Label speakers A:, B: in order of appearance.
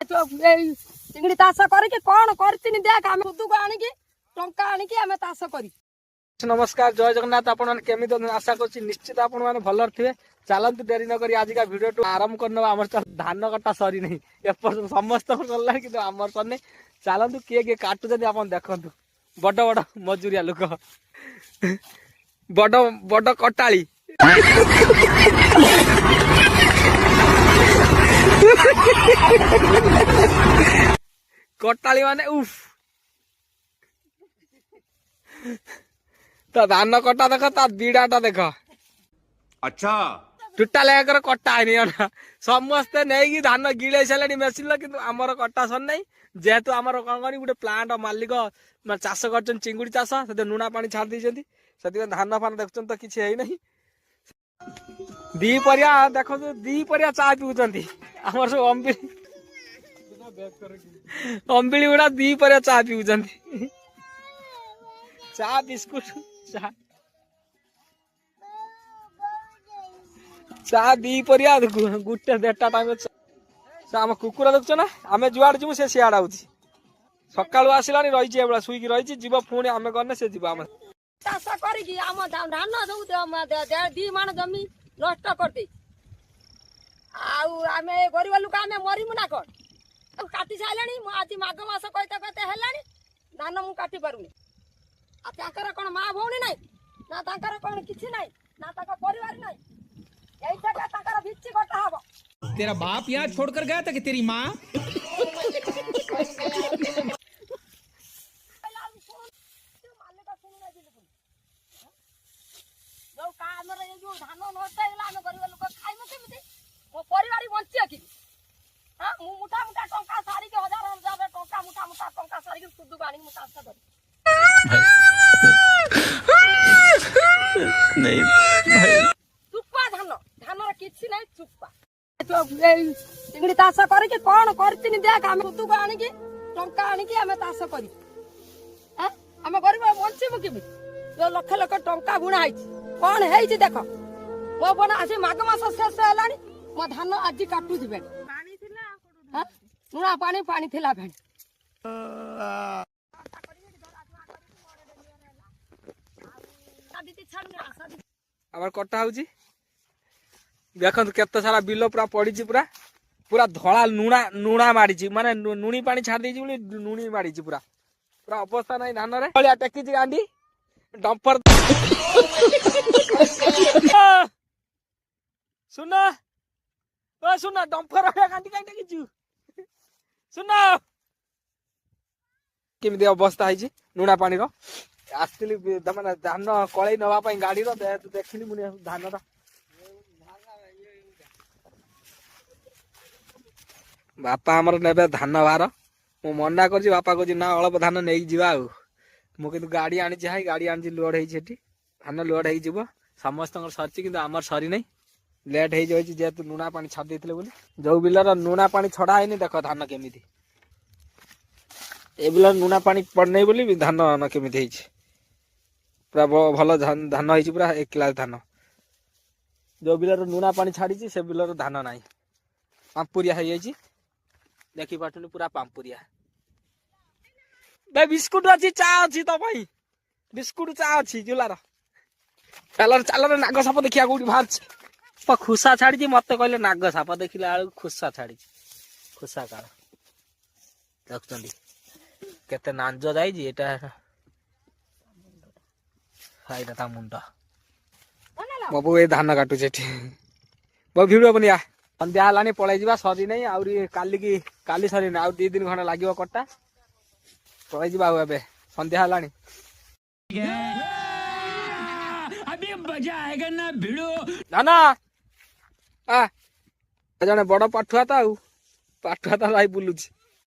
A: ଚିଙ୍ଗୁଡି ଚାଷ କରିକି କଣ କରିଥିନି ଦେଖ ଆମେ ସୁଦକୁ ଆଣିକି ଟଙ୍କା ଆଣିକି ଆମେ ଚାଷ କରି।
B: नमस्कार जय जगन्नाथ आपण केमी आशा कर निश्चित आपण मैंने भलर थे। चलतु डेरी नक आज का भिडियो आरंभ करना आम धान कटा सरी नहीं समस्त सरला कि आम सरनी। चलतु किए किए काटुच्च आप देखु बड़ बड़ मजूरिया लोक बड़ बड़ कटाली कटाली माने उफ तो धान कटा देख ता बीड़ाटा देख।
C: अच्छा
B: टोटाल एक कटा है समस्ते नहीं धान गिले सारे मेसीन कि आमर कटा सर ना जेहेतु आमर कौन कह गोटे प्लांट मालिक चाष कर चिंगुड़ी चाष से लुणा पानी छाड़ दी से धान फान देख तो किसी है ना दी परिया देख दी परिया चा पिउचंती आमर सब अंबिली गुड़ा दी परिया चा पिउचंती चा बिस्कुट चा दी परिया गुटे देटा टाइम आम कुकुर देखुच ना आम जुआड़ जीव से सियाड़ आउची सकाळु आसिलानी रही शुईकी रही जीव पुणी आम गने से जीव आम
A: चाष करिकी आम धान सब दी मान जमी नष्ट करते आमे गरीब लोक आमे मरिमु ना कौन काटी साइलानी आज माघ मास कहते कहते हेलानी धान मु काटी पारुनी कौन माँ भौणी ना ना कौन किसी ना ना परिवार ना
D: तेरा बाप यहाँ छोड़कर गया था कि तेरी माँ
A: परिवार बंचे कि मुठा मुठा टंका सारी हजार हजार टंका मुठा मुठा टंका सारी सुदू पानी मु चाष करी
D: नहीं
A: चुप्पा धान धान किसी ना चुप्पा चिंगड़ी चाष करके कौन करथिनी देख आम सुदू आनिकी टंका आनिकी आम चाष करी आम गरीब बंचीमु केमी जो लक्ष लक्ष टंका बुणा है कौन है देख मो बना आज माघ मास शेष है मो धान आज काटू दिबे लुणा पानी पानी थिला भेण
B: आमर कटा होची देखंतु केते सारा बिल पूरा पड़ी पूरा पूरा धला लुणा लुणा मारी माने नुणी पानी छाड़ देजी बोली नुणी मारी पूरा पूरा अवस्था नहीं धान रे बलिया टेकी गांडी डंपर सुन ओ सुन डंपर गांडी काई टेकी सुन केमिति अवस्था है लुणा पानी रो आसली माने धान कलई नवा गाड़ी रो देखली मुनि धान बापा आमर ने धान बाहर मु मना कर बापा कह ना अल्प धान नहीं जा मुझे गाड़ी आनी हाई गाड़ी आनी लोड हो धान लोड हो समस्त सरी कि आमर सरी नहीं लेट हो जेहेतु लुणा पानी छाड़ देते बोली जो बिलर लुणा पानी छड़ा है देख धान केमी ए बिल लुणा पानी पड़ना बोली धान केमी पूरा भल धान हो पूरा एक क्लास धान जो बिलर लुणा पानी छाड़ी से बिलर धान ना पांपुरिया हो देखी पाठुनी पूरा पांपुरिया भाई बिस्कुट अच्छी चा अच्छी तो भाई बिस्कुट चा अच्छी जुलार चलर चलर नाग साप देखिया कौटी बाहर खुसा छाड़ी मत कहले नाग साप देखला खुसा छाड़ी खुसा काल देखुंट केते नांज जाइए मुंड बाबू ये धान काटुचे बो भिड़ बनिया सन्ध्या है पलि जा सरी नहीं आउरी काली सरी ना 2 दिन खंडे लगे कटा पलि जा सन्ध्या है
D: अभी मजा आएगा ना भिड़ो
B: ना जने बड़ पाठुआ तो पाठुआ तो भाई बुलुची